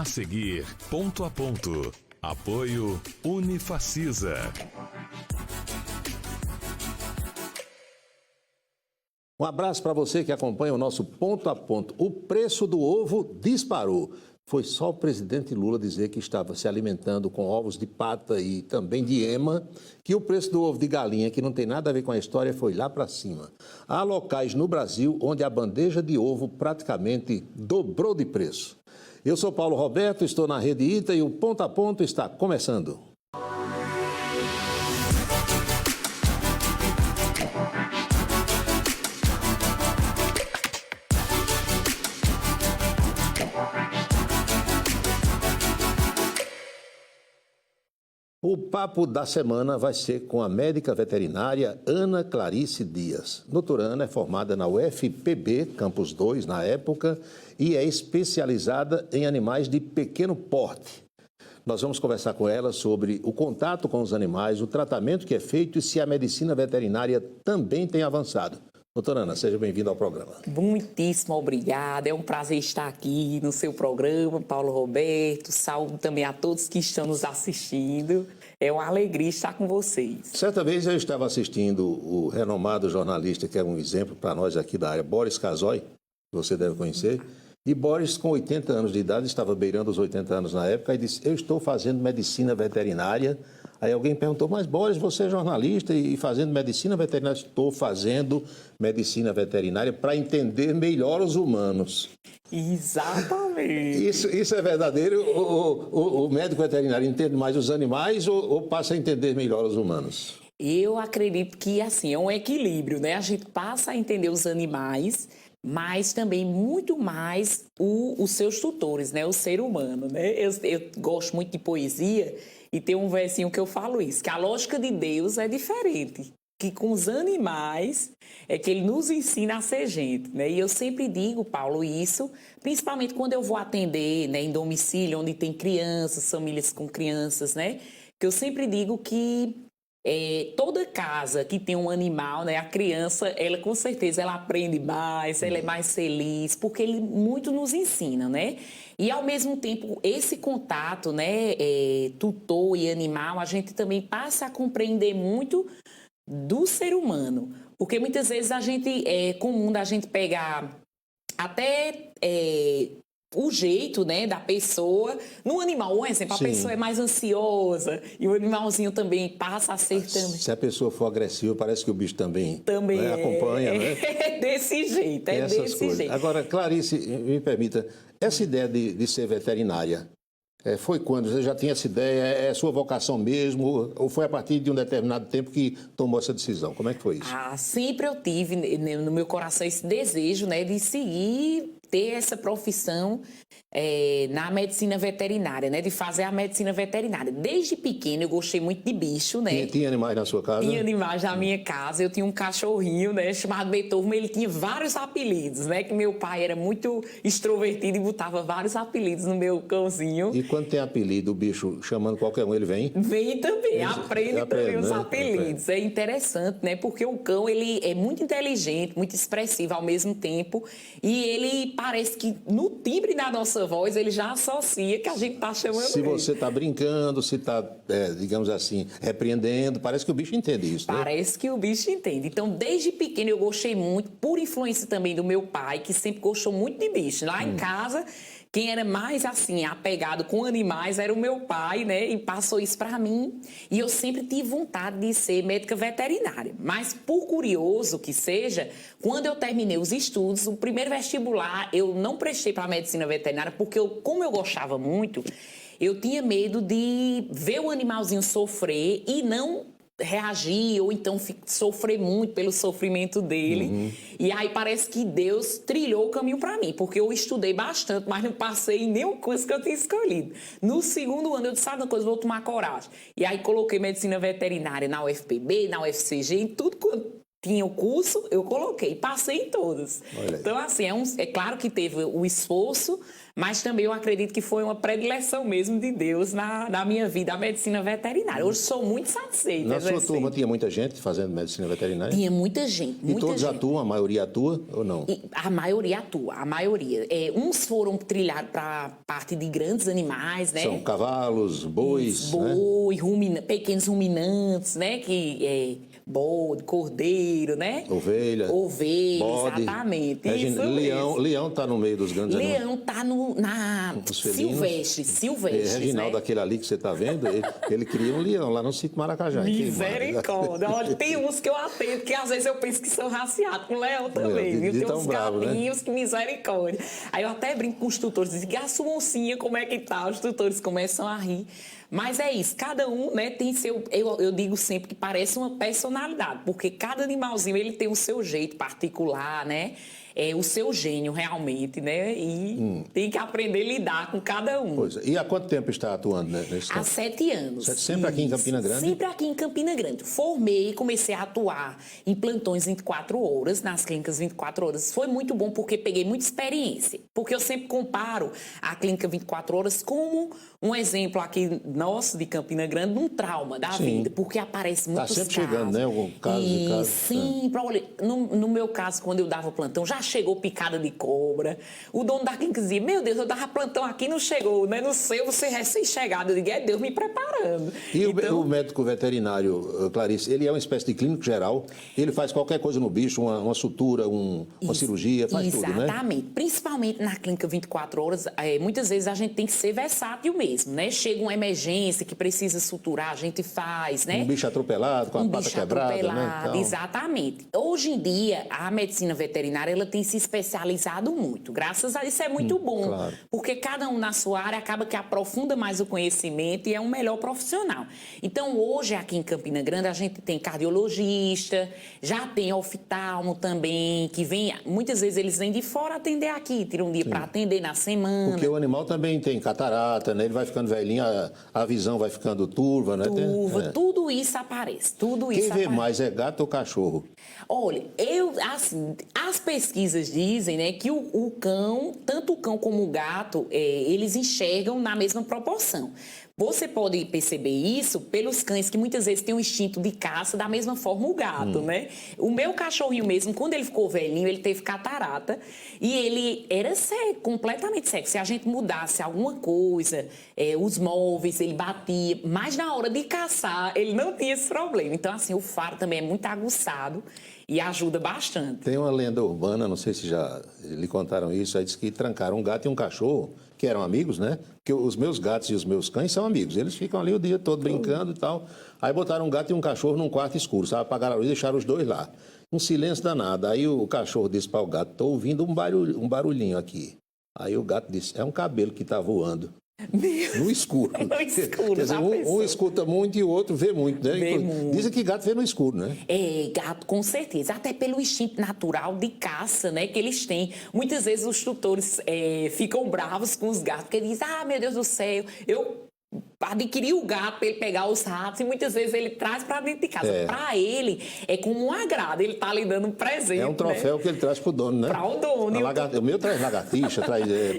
seguir, ponto a ponto. Apoio Unifacisa. Um abraço para você que acompanha o nosso ponto a ponto. O preço do ovo disparou. Foi só o presidente Lula dizer que estava se alimentando com ovos de pata e também de ema, que o preço do ovo de galinha, que não tem nada a ver com a história, foi lá para cima. Há locais no Brasil onde a bandeja de ovo praticamente dobrou de preço. Eu sou Paulo Roberto, estou na Rede ITA e o ponto a ponto está começando. O papo da semana vai ser com a médica veterinária Ana Clarice Dias. Doutora Ana é formada na UFPB, Campus 2, na época, e é especializada em animais de pequeno porte. Nós vamos conversar com ela sobre o contato com os animais, o tratamento que é feito e se a medicina veterinária também tem avançado. Doutora Ana, seja bem-vinda ao programa. Muitíssimo obrigada, é um prazer estar aqui no seu programa, Paulo Roberto. Saúdo também a todos que estão nos assistindo. É uma alegria estar com vocês. Certa vez eu estava assistindo o renomado jornalista, que é um exemplo para nós aqui da área, Boris Casoy, que você deve conhecer. E Boris, com 80 anos de idade, estava beirando os 80 anos na época, e disse, eu estou fazendo medicina veterinária. Aí alguém perguntou, mas Boris, você é jornalista e fazendo medicina veterinária? Estou fazendo medicina veterinária para entender melhor os humanos. Exatamente. Isso é verdadeiro? O médico veterinário entende mais os animais ou passa a entender melhor os humanos? Eu acredito que assim, é um equilíbrio, né? A gente passa a entender os animais, mas também muito mais os seus tutores, né? O ser humano, né? Eu gosto muito de poesia e tem um versinho que eu falo isso, que a lógica de Deus é diferente, que com os animais é que ele nos ensina a ser gente, né? E eu sempre digo, Paulo, isso, principalmente quando eu vou atender, né, em domicílio, onde tem crianças, famílias com crianças, né? Que eu sempre digo que toda casa que tem um animal, né, a criança, ela com certeza ela aprende mais, ela é mais feliz, porque ele muito nos ensina, né? E ao mesmo tempo, esse contato, né, tutor e animal, a gente também passa a compreender muito do ser humano, porque muitas vezes é comum da gente pegar até o jeito, né, da pessoa no animal. Um exemplo, a pessoa é mais ansiosa e o animalzinho também passa a ser também. Se a pessoa for agressiva, parece que o bicho também né, acompanha, né? É desse jeito, desse jeito. Agora, Clarice, me permita, essa ideia de ser veterinária, foi quando? Você já tinha essa ideia? É sua vocação mesmo? Ou foi a partir de um determinado tempo que tomou essa decisão? Como é que foi isso? Sempre eu tive no meu coração esse desejo, né, de seguir, ter essa profissão na medicina veterinária, né, de fazer a medicina veterinária. Desde pequeno eu gostei muito de bicho, né? Tinha animais na sua casa? Tinha animais na minha casa. Eu tinha um cachorrinho, né, chamado Beethoven. Ele tinha vários apelidos, né, que meu pai era muito extrovertido e botava vários apelidos no meu cãozinho. E quando tem apelido, o bicho chamando qualquer um, ele vem? Vem também, aprende também os apelidos. É interessante, né, porque o cão, ele é muito inteligente, muito expressivo ao mesmo tempo, e ele parece que no timbre da nossa voz ele já associa que a gente está chamando Se ele. você está brincando, se está, digamos assim, repreendendo, parece que o bicho entende isso, né? Parece que o bicho entende. Então, desde pequeno eu gostei muito, por influência também do meu pai, que sempre gostou muito de bicho. Lá em casa, quem era mais, assim, apegado com animais era o meu pai, né? E passou isso para mim. E eu sempre tive vontade de ser médica veterinária. Mas, por curioso que seja, quando eu terminei os estudos, o primeiro vestibular, eu não prestei para medicina veterinária, porque como eu gostava muito, eu tinha medo de ver o animalzinho sofrer e não reagir ou então sofrer muito pelo sofrimento dele. E aí parece que Deus trilhou o caminho para mim, porque eu estudei bastante, mas não passei em nenhum curso que eu tinha escolhido. No segundo ano eu disse, sabe uma coisa, vou tomar coragem. E aí coloquei medicina veterinária na UFPB, na UFCG, em tudo quanto tinha o curso, eu coloquei, passei em todas. Então, assim, é claro que teve o esforço, mas também eu acredito que foi uma predileção mesmo de Deus na minha vida, a medicina veterinária. Hoje sou muito satisfeita. Na sua turma tinha muita gente fazendo medicina veterinária? Tinha muita gente, muita E todos gente. atuam, a maioria atua ou não? A maioria atua, a maioria. Uns foram trilhados para a parte de grandes animais, né? São cavalos, bois, né? Pequenos ruminantes, né? Bode, cordeiro, né? Ovelha, bode. Exatamente. Isso Leão está no meio dos grandes animais. Leão está na silvestre. Reginaldo, né? aquele ali que você está vendo, ele cria um leão lá no sítio Maracajá. Misericórdia. Olha, tem uns que eu atendo, que às vezes eu penso que são raciados com leão também, viu? Tem uns galinhos, né? Que misericórdia. Aí eu até brinco com os tutores, dizem, a sua oncinha, como é que tá? Os tutores começam a rir. Mas é isso, cada um, né, tem seu... Eu digo sempre que parece uma personalidade, porque cada animalzinho ele tem o seu jeito particular, né? O seu gênio realmente, né? E tem que aprender a lidar com cada um. Pois é. E há quanto tempo está atuando nesse tempo? Há 7 anos. Sempre aqui em Campina Grande? Sempre aqui em Campina Grande. Formei, comecei a atuar em plantões 24 horas, nas clínicas 24 horas. Foi muito bom porque peguei muita experiência. Porque eu sempre comparo a clínica 24 horas como um exemplo aqui nosso de Campina Grande, um trauma da vida. Porque aparece muitos casos. Está sempre chegando, né? Algum caso de caso. Sim, no meu caso, quando eu dava plantão, já chegou picada de cobra. O dono da clínica dizia, meu Deus, eu dava plantão aqui e não chegou, né? Não sei, você é recém-chegado. Eu digo, é Deus me preparando. E então... o médico veterinário, Clarice, ele é uma espécie de clínico geral? Ele faz qualquer coisa no bicho, uma sutura, uma cirurgia, faz tudo, né? Exatamente. Principalmente na clínica 24 horas, muitas vezes a gente tem que ser versátil mesmo, né? Chega uma emergência que precisa suturar, a gente faz, né? Um bicho atropelado, com a pata quebrada, né? Então... Exatamente. Hoje em dia, a medicina veterinária, ela tem se especializado muito. Graças a isso é muito bom, claro. Porque cada um na sua área acaba que aprofunda mais o conhecimento e é um melhor profissional. Então, hoje aqui em Campina Grande, a gente tem cardiologista, já tem oftalmo também, que vem, muitas vezes eles vêm de fora atender aqui, tiram um dia para atender na semana. Porque o animal também tem catarata, né? Ele vai ficando velhinho, a visão vai ficando turva, né? Tudo isso aparece, Quem vê mais é gato ou cachorro? Olha, as pesquisas dizem, né, que o cão, tanto o cão como o gato, eles enxergam na mesma proporção. Você pode perceber isso pelos cães que muitas vezes têm um instinto de caça, da mesma forma o gato, né? O meu cachorrinho mesmo, quando ele ficou velhinho, ele teve catarata e ele era cego, completamente cego. Se a gente mudasse alguma coisa, os móveis, ele batia, mas na hora de caçar, ele não tinha esse problema. Então, assim, o faro também é muito aguçado e ajuda bastante. Tem uma lenda urbana, não sei se já lhe contaram isso, aí diz que trancaram um gato e um cachorro, que eram amigos, né? Porque os meus gatos e os meus cães são amigos. Eles ficam ali o dia todo brincando e tal. Aí botaram um gato e um cachorro num quarto escuro, sabe? Apagaram a luz e deixaram os dois lá. Um silêncio danado. Aí o cachorro disse para o gato, estou ouvindo um barulhinho aqui. Aí o gato disse, é um cabelo que está voando. No escuro. No escuro, quer dizer, um escuta muito e o outro vê muito, né? Dizem que gato vê no escuro, né? Gato, com certeza. Até pelo instinto natural de caça, né? Que eles têm. Muitas vezes os tutores ficam bravos com os gatos, porque dizem, meu Deus do céu, eu adquirir o gato para ele pegar os ratos e muitas vezes ele traz para dentro de casa. Para ele é como um agrado, ele está lhe dando um presente. É um troféu, né? Que ele traz para o dono, né? Para o dono. O meu traz lagartixa,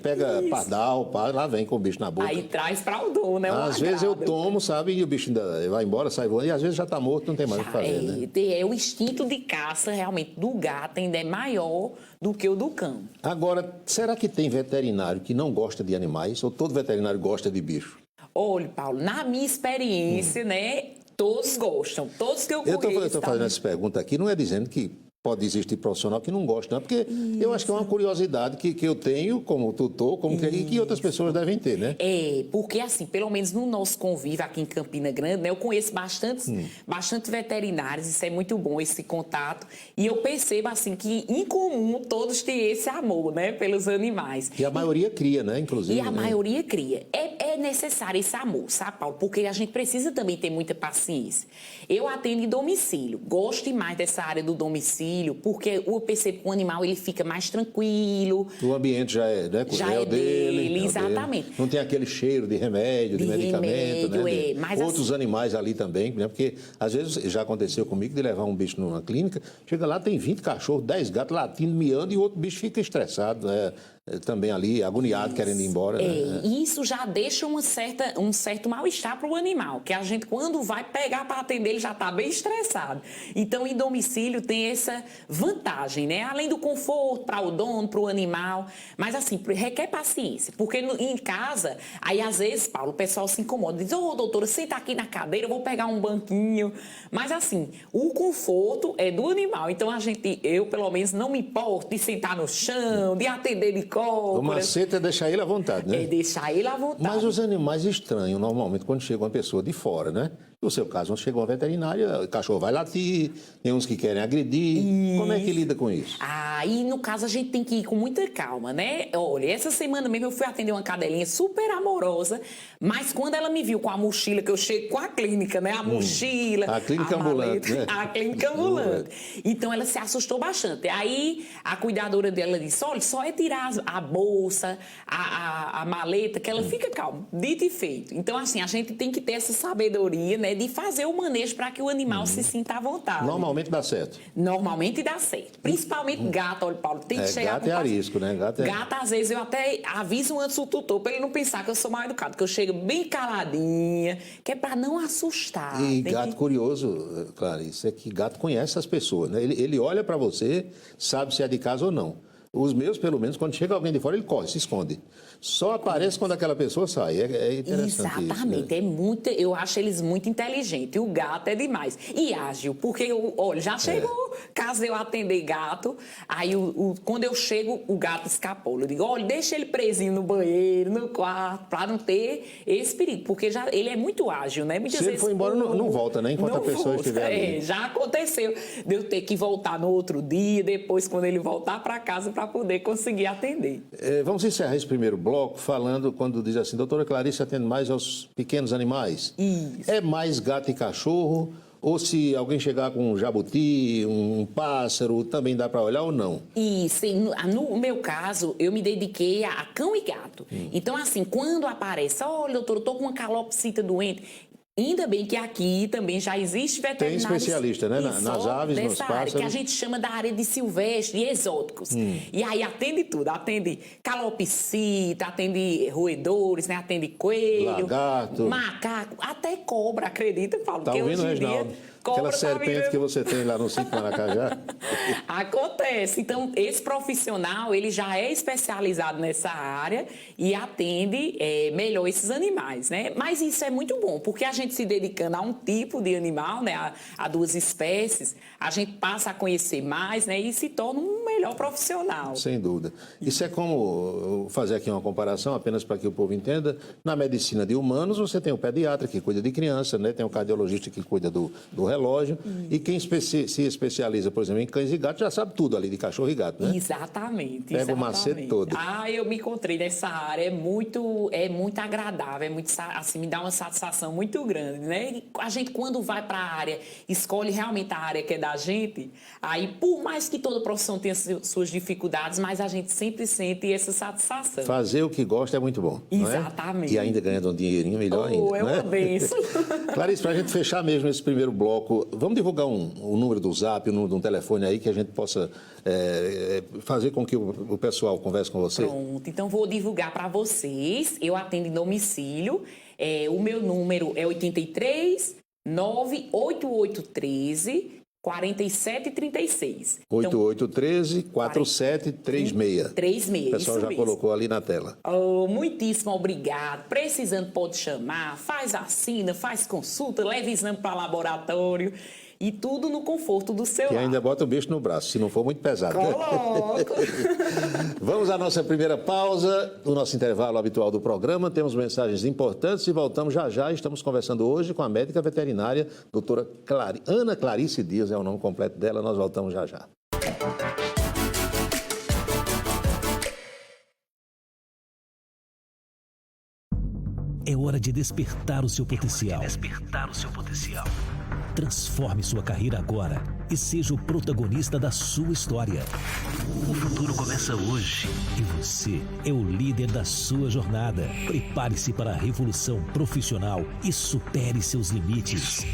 pega pardal, lá vem com o bicho na boca. Aí traz para o dono, né? Às vezes eu tomo, sabe, e o bicho ainda vai embora, sai voando, e às vezes já está morto, não tem mais o que fazer, né? O instinto de caça realmente do gato ainda é maior do que o do cão. Agora, será que tem veterinário que não gosta de animais ou todo veterinário gosta de bicho? Olha, Paulo, na minha experiência, né, todos gostam, todos que eu conheço. Eu estou fazendo essa pergunta aqui, não é dizendo que pode existir profissional que não gosta, não, porque eu acho que é uma curiosidade que eu tenho como tutor, e que outras pessoas devem ter, né? Porque assim, pelo menos no nosso convívio aqui em Campina Grande, né, eu conheço bastante veterinários, isso é muito bom, esse contato, e eu percebo assim que em comum todos têm esse amor, né, pelos animais. E a maioria cria, né, inclusive. E a maioria cria. É necessário esse amor, sabe, Paulo? Porque a gente precisa também ter muita paciência. Eu atendo em domicílio, gosto demais dessa área do domicílio, domicílio, porque eu percebo que o animal ele fica mais tranquilo. O ambiente já é, né? Já é dele, exatamente. Dele. Não tem aquele cheiro de remédio, de medicamento, né? Mas outros animais ali também, né? Porque às vezes já aconteceu comigo de levar um bicho numa clínica, chega lá, tem 20 cachorros, 10 gatos latindo, miando, e o outro bicho fica estressado, né? Também ali, agoniado, querendo ir embora. Né? E isso já deixa um certo mal-estar para o animal, que a gente, quando vai pegar para atender, ele já está bem estressado. Então, em domicílio tem essa vantagem, né? Além do conforto para o dono, para o animal, mas assim, requer paciência, porque em casa, aí às vezes, Paulo, o pessoal se incomoda, diz, doutora, senta aqui na cadeira, eu vou pegar um banquinho, mas assim, o conforto é do animal, então eu pelo menos não me importo de sentar no chão, de atender de cócoras. O macete é deixar ele à vontade, né? É deixar ele à vontade. Mas os animais estranham, normalmente, quando chega uma pessoa de fora, né? No seu caso, quando chega uma veterinária, o cachorro vai latir, tem uns que querem agredir. Isso. Como é que lida com isso? E no caso a gente tem que ir com muita calma, né? Olha, essa semana mesmo eu fui atender uma cadelinha super amorosa, mas quando ela me viu com a mochila, que eu chego com a clínica, né? A mochila, a clínica ambulante, né? A clínica ambulante. Então ela se assustou bastante. Aí a cuidadora dela disse, olha, só é tirar a bolsa, a maleta, que ela fica calma. Dito e feito. Então assim, a gente tem que ter essa sabedoria, né? De fazer o manejo para que o animal se sinta à vontade. Normalmente dá certo. Normalmente dá certo. Principalmente gato, olha, Paulo, tem que chegar... Gato é arisco, né? Gato, às vezes, eu até aviso antes o tutor, para ele não pensar que eu sou mal educado, que eu chego bem caladinha, que é para não assustar. E gato curioso, Clarice, é que gato conhece as pessoas, né? Ele olha para você, sabe se é de casa ou não. Os meus, pelo menos, quando chega alguém de fora, ele corre, se esconde. Só aparece quando aquela pessoa sai. É interessante. Exatamente. Isso, né? Eu acho eles muito inteligentes. O gato é demais. E ágil, porque, olha, já chegou caso de eu atender gato, aí quando eu chego, o gato escapou. Eu digo, olha, deixa ele presinho no banheiro, no quarto, para não ter esse perigo, porque ele é muito ágil, né? Muitas vezes, ele for embora, não volta, né? Enquanto a pessoa estiver ali. Já aconteceu de eu ter que voltar no outro dia, depois, quando ele voltar para casa, para poder conseguir atender. Vamos encerrar esse primeiro bloco falando, quando diz assim, doutora Clarice atende mais aos pequenos animais. Isso. É mais gato e cachorro? Ou se alguém chegar com um jabuti, um pássaro, também dá para olhar ou não? Isso. No meu caso, eu me dediquei a cão e gato. Então, assim, quando aparece, olha, doutor, eu estou com uma calopsita doente... Ainda bem que aqui também já existe veterinários... Tem especialista, né? Nas aves, nos pássaros. Área, que a gente chama da área de silvestre e exóticos. E aí atende tudo. Atende calopsita, atende roedores, né? Atende coelho... Lagarto... Macaco, até cobra, acredita, Paulo? Tá ouvindo, Reginaldo? Aquela serpente que você tem lá no sítio Maracajá. Acontece. Então, esse profissional, ele já é especializado nessa área e atende melhor esses animais, né? Mas isso é muito bom, porque a gente se dedicando a um tipo de animal, né? A duas espécies, a gente passa a conhecer mais, né? E se torna um melhor profissional. Sem dúvida. Isso é como, fazer aqui uma comparação, apenas para que o povo entenda, na medicina de humanos, você tem o pediatra que cuida de criança, né? Tem o cardiologista que cuida do relógio, e quem se especializa, por exemplo, em cães e gatos, já sabe tudo ali de cachorro e gato, né? Exatamente. Pega o macete todo. Eu me encontrei nessa área, é muito agradável, assim, me dá uma satisfação muito grande, né? E a gente, quando vai para a área, escolhe realmente a área que é da gente, aí, por mais que toda profissão tenha suas dificuldades, mas a gente sempre sente essa satisfação. Fazer o que gosta é muito bom. Exatamente. Não é? E ainda ganhando um dinheirinho, melhor ainda. É uma bênção. Clarice, para a gente fechar mesmo esse primeiro bloco, vamos divulgar o número do Zap, o número de um telefone aí, que a gente possa fazer com que o pessoal converse com você? Pronto, então vou divulgar para vocês. Eu atendo em domicílio. O meu número é 83 98813 4736. 8813 4736. 36. O pessoal já colocou ali na tela. Muitíssimo obrigado. Precisando, pode chamar, faz vacina, faz consulta, leva exame para laboratório. E tudo no conforto do seu lar. E ainda bota o bicho no braço, se não for muito pesado. Coloco. Vamos à nossa primeira pausa, o nosso intervalo habitual do programa. Temos mensagens importantes e voltamos já já. Estamos conversando hoje com a médica veterinária, doutora Ana Clarice Dias, é o nome completo dela. Nós voltamos já já. É hora de despertar o seu potencial. Transforme sua carreira agora e seja o protagonista da sua história. O futuro começa hoje e você é o líder da sua jornada. Prepare-se para a revolução profissional e supere seus limites.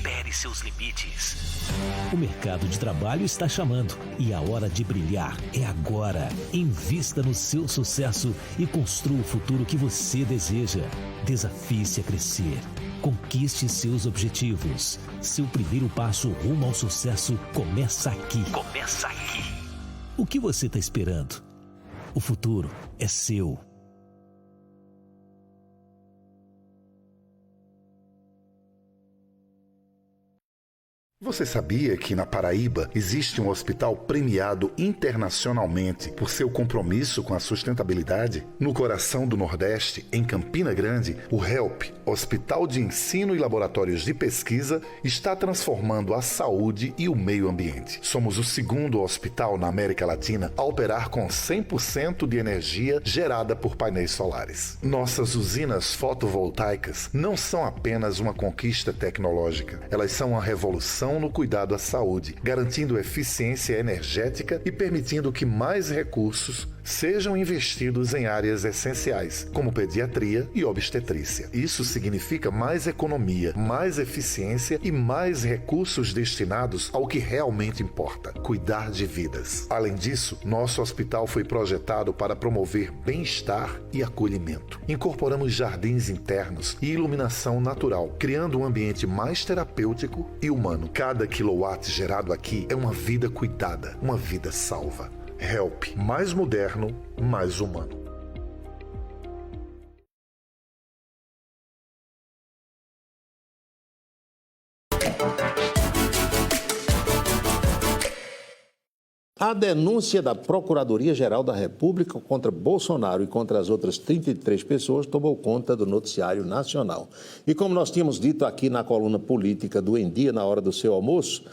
O mercado de trabalho está chamando e a hora de brilhar é agora. Invista no seu sucesso e construa o futuro que você deseja. Desafie-se a crescer. Conquiste seus objetivos. Seu primeiro passo rumo ao sucesso começa aqui. O que você está esperando? O futuro é seu. Você sabia que na Paraíba existe um hospital premiado internacionalmente por seu compromisso com a sustentabilidade? No coração do Nordeste, em Campina Grande, o HELP, Hospital de Ensino e Laboratórios de Pesquisa, está transformando a saúde e o meio ambiente. Somos o segundo hospital na América Latina a operar com 100% de energia gerada por painéis solares. Nossas usinas fotovoltaicas não são apenas uma conquista tecnológica, elas são uma revolução no cuidado à saúde, garantindo eficiência energética e permitindo que mais recursos sejam investidos em áreas essenciais, como pediatria e obstetrícia. Isso significa mais economia, mais eficiência e mais recursos destinados ao que realmente importa: cuidar de vidas. Além disso, nosso hospital foi projetado para promover bem-estar e acolhimento. Incorporamos jardins internos e iluminação natural, criando um ambiente mais terapêutico e humano. Cada quilowatt gerado aqui é uma vida cuidada, uma vida salva. HELP, mais moderno, mais humano. A denúncia da Procuradoria-Geral da República contra Bolsonaro e contra as outras 33 pessoas tomou conta do noticiário nacional. E como nós tínhamos dito aqui na coluna política do Em Dia, na hora do seu almoço,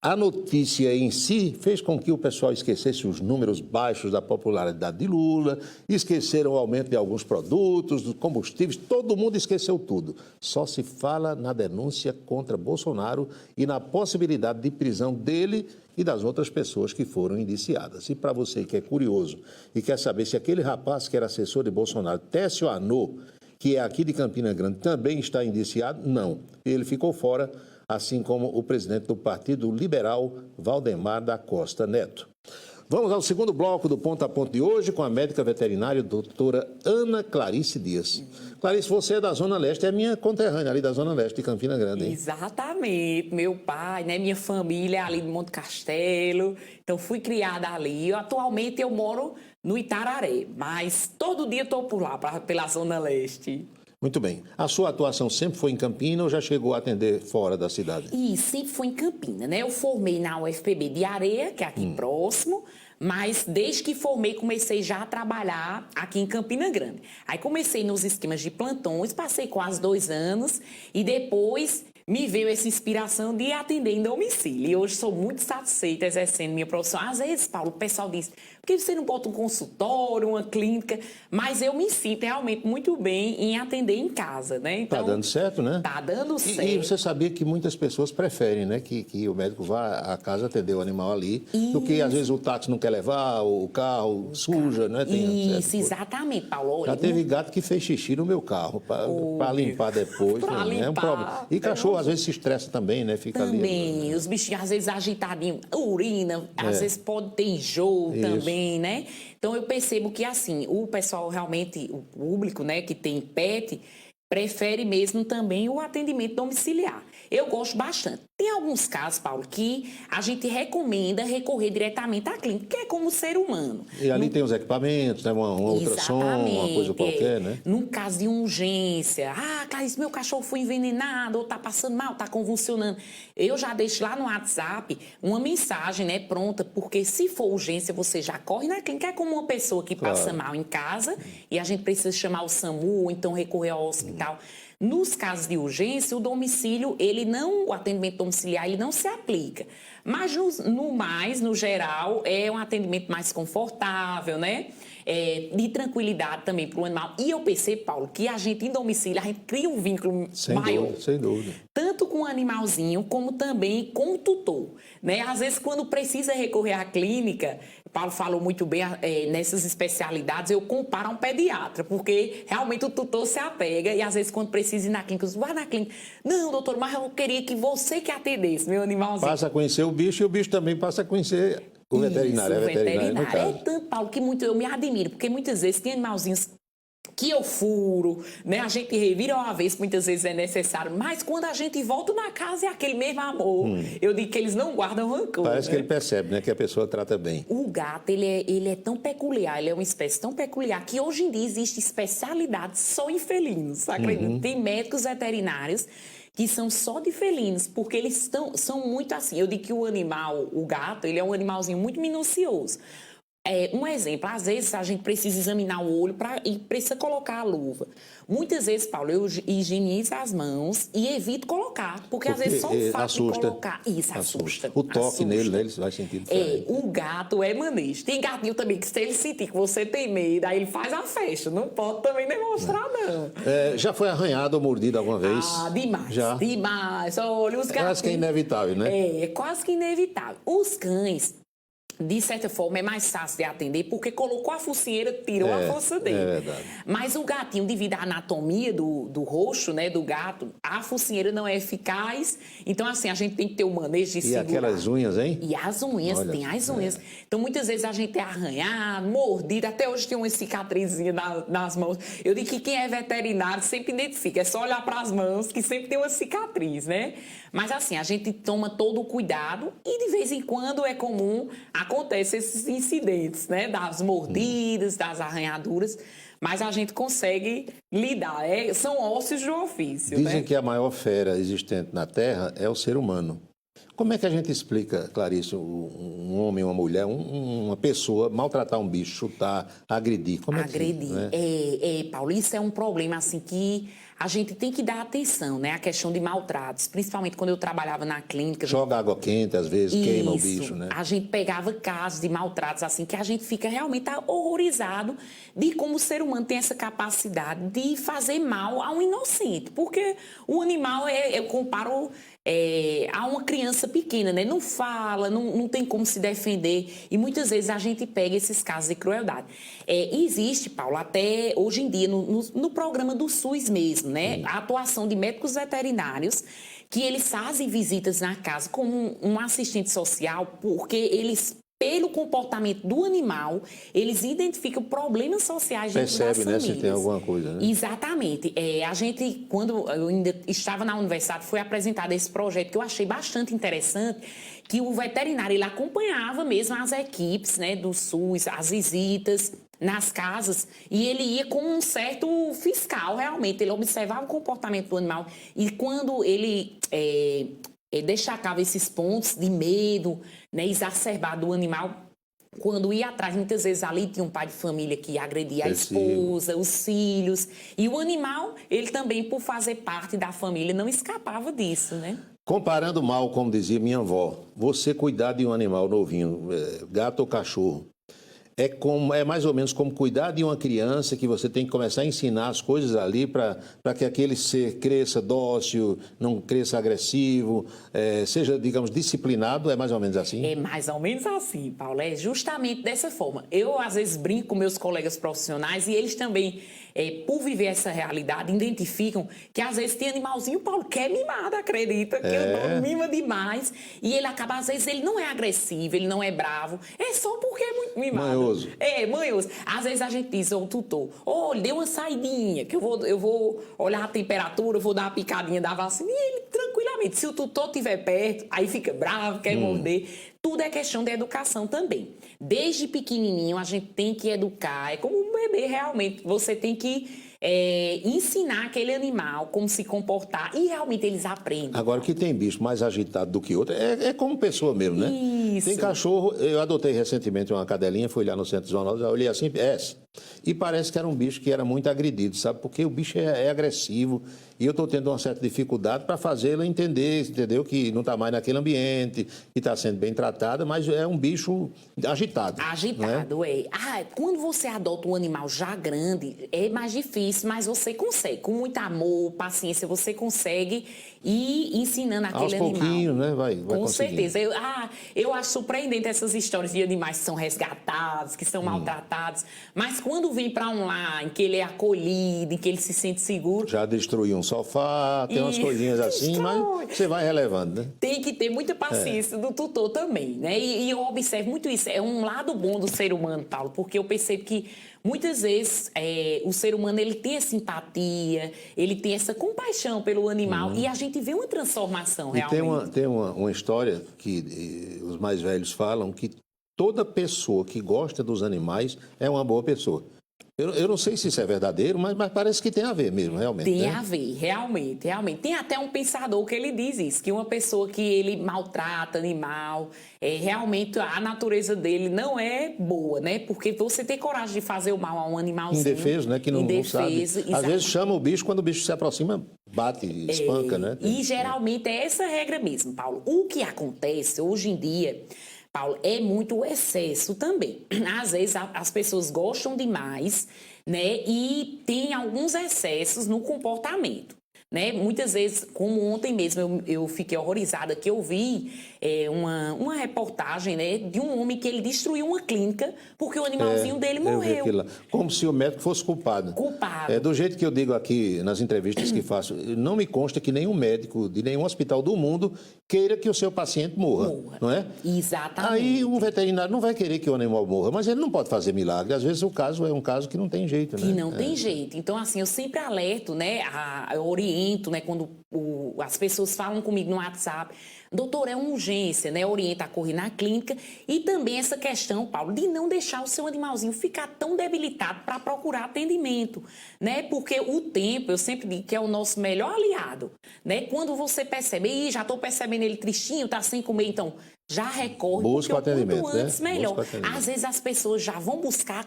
a notícia em si fez com que o pessoal esquecesse os números baixos da popularidade de Lula, esqueceram o aumento de alguns produtos, dos combustíveis, todo mundo esqueceu tudo. Só se fala na denúncia contra Bolsonaro e na possibilidade de prisão dele e das outras pessoas que foram indiciadas. E para você que é curioso e quer saber se aquele rapaz que era assessor de Bolsonaro, Técio Anô, que é aqui de Campina Grande, também está indiciado, não. Ele ficou fora, assim como o presidente do Partido Liberal, Valdemar da Costa Neto. Vamos ao segundo bloco do Ponto a Ponto de hoje com a médica veterinária doutora Ana Clarice Dias. Clarice, você é da Zona Leste, é minha conterrânea ali da Zona Leste de Campina Grande, hein? Exatamente. Meu pai, né, minha família é ali de Monte Castelo, então fui criada ali. Atualmente eu moro no Itararé, mas todo dia estou por lá, pela Zona Leste. Muito bem. A sua atuação sempre foi em Campina ou já chegou a atender fora da cidade? E sempre foi em Campina, né? Eu formei na UFPB de Areia, que é aqui próximo, mas desde que formei comecei já a trabalhar aqui em Campina Grande. Aí comecei nos esquemas de plantões, passei quase 2 anos e depois me veio essa inspiração de atender em domicílio. E hoje sou muito satisfeita exercendo minha profissão. Às vezes, Paulo, o pessoal diz, por que você não bota um consultório, uma clínica? Mas eu me sinto realmente muito bem em atender em casa, né? Então, tá dando certo, né? Tá dando certo. E você sabia que muitas pessoas preferem, né, que o médico vá à casa atender o animal ali, do que às vezes o táxi não quer levar, o carro suja, né? Isso, exatamente, Paulo. Já teve gato que fez xixi no meu carro, para limpar depois. Pra né? É um problema. E cachorro às vezes se estressa também, né? Fica também, ali. Os bichinhos às vezes agitadinhos, urina, às vezes pode ter enjoo também, né? Então eu percebo que assim, o pessoal realmente, o público, né, que tem pet, prefere mesmo também o atendimento domiciliar. Eu gosto bastante. Tem alguns casos, Paulo, que a gente recomenda recorrer diretamente à clínica, que é como ser humano. E ali tem os equipamentos, né? Uma ultrassom, uma coisa qualquer, né? Num caso de urgência, Clarice, meu cachorro foi envenenado, ou tá passando mal, tá convulsionando. Eu já deixo lá no WhatsApp uma mensagem, né, pronta, porque se for urgência, você já corre na clínica. É como uma pessoa que passa mal em casa e a gente precisa chamar o SAMU, ou então recorrer ao hospital. Nos casos de urgência, o domicílio, o atendimento domiciliar, ele não se aplica. Mas no geral, é um atendimento mais confortável, né? De tranquilidade também para o animal. E eu percebo, Paulo, que a gente em domicílio, a gente cria um vínculo maior. Sem dúvida. Tanto com o animalzinho, como também com o tutor, né? Às vezes, quando precisa recorrer à clínica, Paulo falou muito bem, nessas especialidades, eu comparo a um pediatra, porque realmente o tutor se apega e às vezes quando precisa ir na clínica, vai na clínica. Não, doutor, mas eu queria que você que atendesse meu animalzinho. Passa a conhecer o bicho e o bicho também passa a conhecer o veterinário. Isso, é veterinário, no caso. É tanto, Paulo, que eu me admiro, porque muitas vezes tem animalzinhos que eu furo, né? A gente revira uma vez, muitas vezes é necessário, mas quando a gente volta na casa é aquele mesmo amor. Eu digo que eles não guardam rancor. Parece né? que ele percebe, né? Que a pessoa trata bem. O gato, ele é tão peculiar, ele é uma espécie tão peculiar que hoje em dia existe especialidade só em felinos, acredita? Tem médicos veterinários que são só de felinos, porque eles são muito assim. Eu digo que o animal, o gato, ele é um animalzinho muito minucioso. Um exemplo, às vezes a gente precisa examinar o olho e precisa colocar a luva. Muitas vezes, Paulo, eu higienizo as mãos e evito colocar, porque às vezes só o fato de colocar, isso assusta. O toque nele, né, ele vai sentir diferente. O gato é manejo. Tem gatinho também que se ele sentir que você tem medo, aí ele faz a festa. Não pode também demonstrar, não. Já foi arranhado ou mordido alguma vez? Demais. Já? Demais. Olha, os gatos. Quase que é inevitável, né? É quase que inevitável. Os cães, de certa forma, é mais fácil de atender, porque colocou a focinheira, tirou a força dele. É verdade. Mas o gatinho, devido à anatomia do rosto, né, do gato, a focinheira não é eficaz. Então, assim, a gente tem que ter o manejo de segurar. E aquelas unhas, hein? E as unhas, Olha, tem as unhas. Então, muitas vezes a gente é arranhado, mordido, até hoje tem uma cicatrizinha nas mãos. Eu digo que quem é veterinário sempre identifica, é só olhar para as mãos que sempre tem uma cicatriz, né? Mas assim, a gente toma todo o cuidado e de vez em quando é comum acontecem esses incidentes, né? Das mordidas, das arranhaduras, mas a gente consegue lidar. São ossos do ofício. Dizem né? que a maior fera existente na Terra é o ser humano. Como é que a gente explica, Clarice, um homem, uma mulher, uma pessoa maltratar um bicho, chutar, agredir? Como é agredir. Que, né? Paulo, isso é um problema assim que a gente tem que dar atenção, né? A questão de maltratos, principalmente quando eu trabalhava na clínica. Joga água quente, às vezes, queima o bicho, né? A gente pegava casos de maltratos assim que a gente fica realmente horrorizado de como o ser humano tem essa capacidade de fazer mal a um inocente. Porque o animal, eu comparo a uma criança pequena, né? Não fala, não tem como se defender. E muitas vezes a gente pega esses casos de crueldade. Existe, Paulo, até hoje em dia, no programa do SUS mesmo, né? A atuação de médicos veterinários que eles fazem visitas na casa como um assistente social, porque eles, pelo comportamento do animal, eles identificam problemas sociais dentro das famílias. Percebe, né, se tem alguma coisa, né? Exatamente. A gente, quando eu ainda estava na universidade, foi apresentado esse projeto que eu achei bastante interessante, que o veterinário ele acompanhava mesmo as equipes, né, do SUS, as visitas nas casas, e ele ia com um certo fiscal, realmente. Ele observava o comportamento do animal e quando ele destacava esses pontos de medo, né, exacerbado do animal, quando ia atrás, muitas vezes ali tinha um pai de família que agredia a esposa, os filhos, e o animal, ele também, por fazer parte da família, não escapava disso, né? Comparando mal, como dizia minha avó, você cuidar de um animal novinho, gato ou cachorro, é mais ou menos como cuidar de uma criança que você tem que começar a ensinar as coisas ali para que aquele ser cresça dócil, não cresça agressivo, seja, digamos, disciplinado, é mais ou menos assim? É mais ou menos assim, Paulo, é justamente dessa forma. Eu, às vezes, brinco com meus colegas profissionais e eles também, por viver essa realidade, identificam que, às vezes, tem animalzinho, Paulo, que é mimado, acredita, que o dono mima demais e ele acaba, às vezes, ele não é agressivo, ele não é bravo, é só porque é muito mimado. Manhoso. Manhoso. Às vezes a gente diz ao tutor, olha, deu uma saidinha, que eu vou olhar a temperatura, vou dar uma picadinha da vacina, e ele tranquilamente, se o tutor estiver perto, aí fica bravo, quer morder. Tudo é questão de educação também. Desde pequenininho a gente tem que educar, é como um bebê realmente, você tem que ensinar aquele animal como se comportar e realmente eles aprendem. Agora, que tem bicho mais agitado do que outro, é como pessoa mesmo, né? Isso. Tem cachorro, eu adotei recentemente uma cadelinha, fui lá no centro zoonótico, eu olhei assim, e parece que era um bicho que era muito agredido, sabe? Porque o bicho é agressivo e eu estou tendo uma certa dificuldade para fazê-la entender, entendeu? Que não está mais naquele ambiente, que está sendo bem tratada, mas é um bicho agitado. Agitado, é. Quando você adota um animal já grande, é mais difícil, mas você consegue. Com muito amor, paciência, você consegue ir ensinando aquele animal. Aos pouquinhos, né? Vai Com conseguindo. certeza. Eu acho surpreendente essas histórias de animais que são resgatados, que são maltratados. Mas quando vem para um lar em que ele é acolhido, em que ele se sente seguro... Já destruiu um sofá, tem umas coisinhas assim, mas você vai relevando, né? Tem que ter muita paciência do tutor também, né? E eu observo muito isso. É um lado bom do ser humano, Paulo, porque eu percebo que muitas vezes o ser humano ele tem essa simpatia, ele tem essa compaixão pelo animal e a gente vê uma transformação realmente. E tem uma história que os mais velhos falam que toda pessoa que gosta dos animais é uma boa pessoa. Eu não sei se isso é verdadeiro, mas parece que tem a ver mesmo, realmente. Tem né? a ver, realmente. Tem até um pensador que ele diz isso, que uma pessoa que ele maltrata animal, realmente a natureza dele não é boa, né? Porque você tem coragem de fazer o mal a um animalzinho. Indefeso, né? Que não sabe. Às vezes chama o bicho, quando o bicho se aproxima, bate, espanca, né? E geralmente é essa regra mesmo, Paulo. O que acontece hoje em dia... Paulo, é muito o excesso também. Às vezes as pessoas gostam demais, né? E tem alguns excessos no comportamento, né? Muitas vezes, como ontem mesmo eu fiquei horrorizada que eu vi uma reportagem, né, de um homem que ele destruiu uma clínica porque o animalzinho dele morreu. Como se o médico fosse culpado. Do jeito que eu digo aqui nas entrevistas que faço, não me consta que nenhum médico de nenhum hospital do mundo queira que o seu paciente morra. Não é? Exatamente. Aí o veterinário não vai querer que o animal morra, mas ele não pode fazer milagre. Às vezes o caso é um caso que não tem jeito, né? Que não tem jeito. Então, assim, eu sempre alerto, né, eu oriento, né, quando as pessoas falam comigo no WhatsApp, doutor, é uma urgência, né? Orienta a correr na clínica e também essa questão, Paulo, de não deixar o seu animalzinho ficar tão debilitado para procurar atendimento, né? Porque o tempo, eu sempre digo que é o nosso melhor aliado, né? Quando você percebe, já estou percebendo ele tristinho, tá sem comer, então já recorre, busca o atendimento, quanto antes, né? melhor. Às vezes as pessoas já vão buscar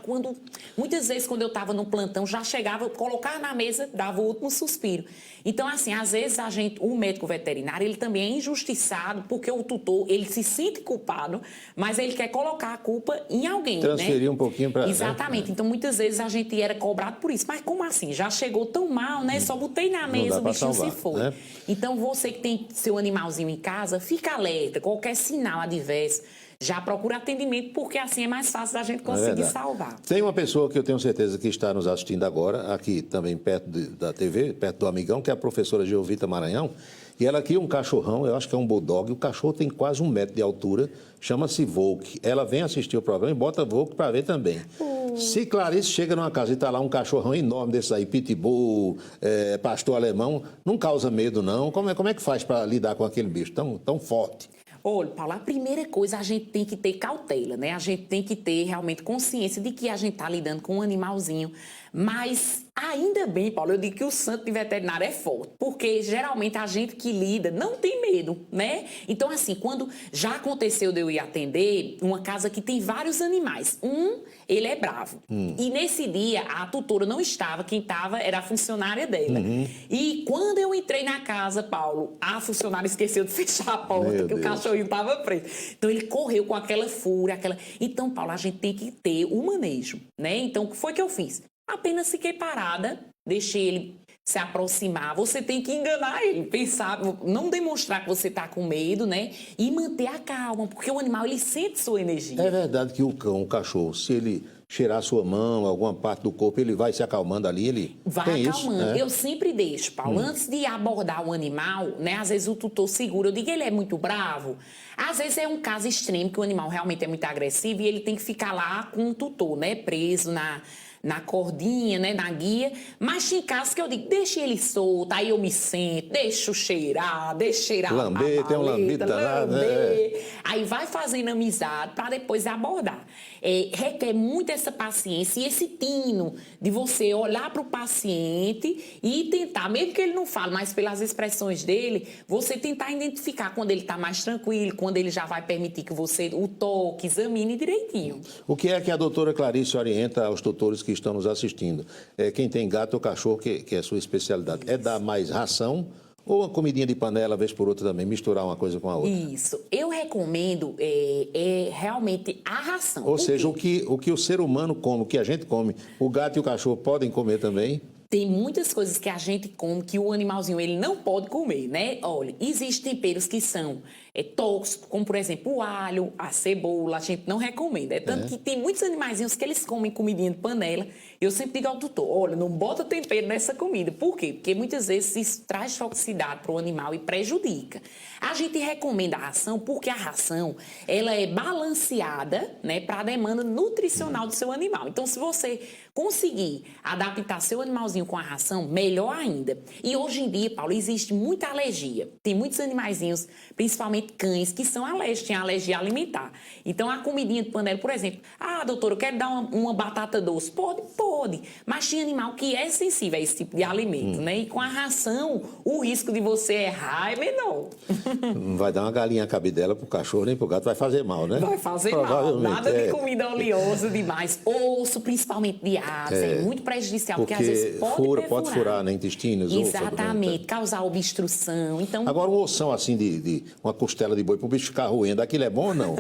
muitas vezes quando eu estava no plantão, já chegava, colocava na mesa, dava o último suspiro. Então, assim, às vezes o médico veterinário, ele também é injustiçado, porque o tutor, ele se sente culpado, mas ele quer colocar a culpa em alguém, transferir né? um pouquinho para... Exatamente. Então, muitas vezes a gente era cobrado por isso. Mas como assim? Já chegou tão mal, né? Só botei na mesa, o bichinho se foi. Né? Então, você que tem seu animalzinho em casa, fica alerta. Qualquer sinal adverso, já procura atendimento, porque assim é mais fácil da gente conseguir salvar. Tem uma pessoa que eu tenho certeza que está nos assistindo agora, aqui também perto da TV, perto do Amigão, que é a professora Geovita Maranhão, e ela cria um cachorrão, eu acho que é um bulldog, o cachorro tem quase 1 metro de altura, chama-se Volk. Ela vem assistir o programa e bota Volk para ver também. Se Clarice chega numa casa e está lá um cachorrão enorme desse aí, pitbull, pastor alemão, não causa medo não? Como é que faz para lidar com aquele bicho tão forte? Olha, Paulo, a primeira coisa, a gente tem que ter cautela, né? A gente tem que ter realmente consciência de que a gente está lidando com um animalzinho. Mas ainda bem, Paulo, eu digo que o santo de veterinário é forte, porque geralmente a gente que lida não tem medo, né? Então, assim, quando já aconteceu de eu ir atender uma casa que tem vários animais, ele é bravo. E nesse dia, a tutora não estava, quem estava era a funcionária dela. E quando eu entrei na casa, Paulo, a funcionária esqueceu de fechar a porta, que o cachorrinho estava preso. Então, ele correu com aquela fúria, Então, Paulo, a gente tem que ter o manejo, né? Então, o que foi que eu fiz? Apenas fiquei parada, deixei ele se aproximar. Você tem que enganar ele, pensar, não demonstrar que você está com medo, né? E manter a calma, porque o animal, ele sente sua energia. É verdade que o cachorro, se ele cheirar a sua mão, alguma parte do corpo, ele vai se acalmando ali, ele vai tem acalmando. Isso, né? Eu sempre deixo, Paulo, antes de abordar o animal, né? Às vezes o tutor segura, eu digo, ele é muito bravo. Às vezes é um caso extremo, que o animal realmente é muito agressivo e ele tem que ficar lá com o tutor, né? Preso na cordinha, né, na guia, mas tem casos que eu digo, deixa ele solto, aí eu me sento, deixa cheirar lamber, tem um lambido danado, né? Aí vai fazendo amizade para depois abordar. Requer muito essa paciência e esse tino de você olhar para o paciente e tentar, mesmo que ele não fale, mas pelas expressões dele, você tentar identificar quando ele está mais tranquilo, quando ele já vai permitir que você o toque, examine direitinho. O que é que a doutora Clarice orienta aos tutores que estão nos assistindo. Quem tem gato ou cachorro, que é a sua especialidade, é dar mais ração ou uma comidinha de panela, vez por outra também, misturar uma coisa com a outra? Isso. Eu recomendo realmente a ração. Ou seja, o que o ser humano come, o que a gente come, o gato e o cachorro podem comer também? Tem muitas coisas que a gente come que o animalzinho ele não pode comer, né? Olha, existem temperos que são tóxicos, como por exemplo o alho, a cebola, a gente não recomenda. Tanto que tem muitos animaizinhos que eles comem comidinha de panela. Eu sempre digo ao tutor, olha, não bota tempero nessa comida. Por quê? Porque muitas vezes isso traz toxicidade para o animal e prejudica. A gente recomenda a ração porque a ração ela é balanceada, né, para a demanda nutricional do seu animal. Então, se você conseguir adaptar seu animalzinho com a ração, melhor ainda. E hoje em dia, Paulo, existe muita alergia. Tem muitos animaizinhos, principalmente cães, que são alérgicos, têm alergia alimentar. Então, a comidinha de panela, por exemplo, doutora, eu quero dar uma batata doce. Pode. Mas tem animal que é sensível a esse tipo de alimento, né? E com a ração, o risco de você errar é menor. Não vai dar uma galinha cabidela pro cachorro nem pro gato, vai fazer mal, né? Vai fazer mal. Nada de comida oleosa demais. Osso, principalmente de aves, é muito prejudicial, porque às vezes pode furar, né? Intestinos. Exatamente, causar obstrução. Então, agora, um ossão assim de uma costela de boi pro bicho ficar roendo, aquilo é bom ou não?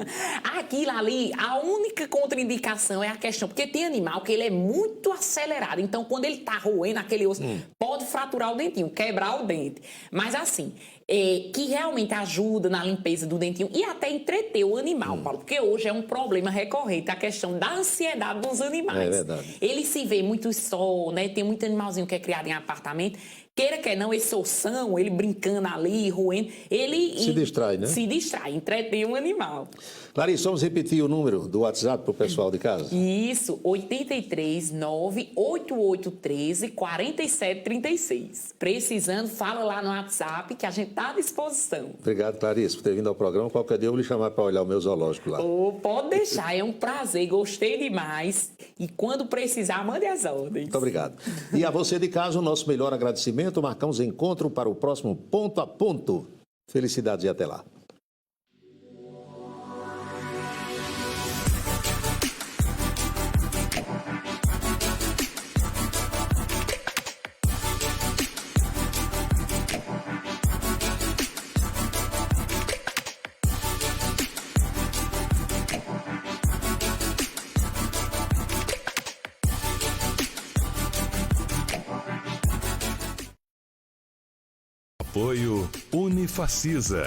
Aquilo ali, a única contraindicação é a questão, porque tem animal que ele é muito acelerado, então quando ele tá roendo aquele osso, pode fraturar o dentinho, quebrar o dente. Mas assim, que realmente ajuda na limpeza do dentinho e até entreter o animal, Paulo, porque hoje é um problema recorrente a questão da ansiedade dos animais. É verdade. Ele se vê muito sol, né? Tem muito animalzinho que é criado em apartamento. Queira que não, esse ossão, ele brincando ali, roendo, ele... Se distrai, né? Se distrai, entretém um animal. Larissa, vamos repetir o número do WhatsApp para o pessoal de casa? Isso, 83 98813 4736. Precisando, fala lá no WhatsApp que a gente está à disposição. Obrigado, Clarice, por ter vindo ao programa. Qualquer dia eu vou lhe chamar para olhar o meu zoológico lá. Pode deixar, é um prazer, gostei demais. E quando precisar, mande as ordens. Muito obrigado. E a você de casa, o nosso melhor agradecimento. Marcamos encontro para o próximo Ponto a Ponto. Felicidades e até lá. Apoio Unifacisa.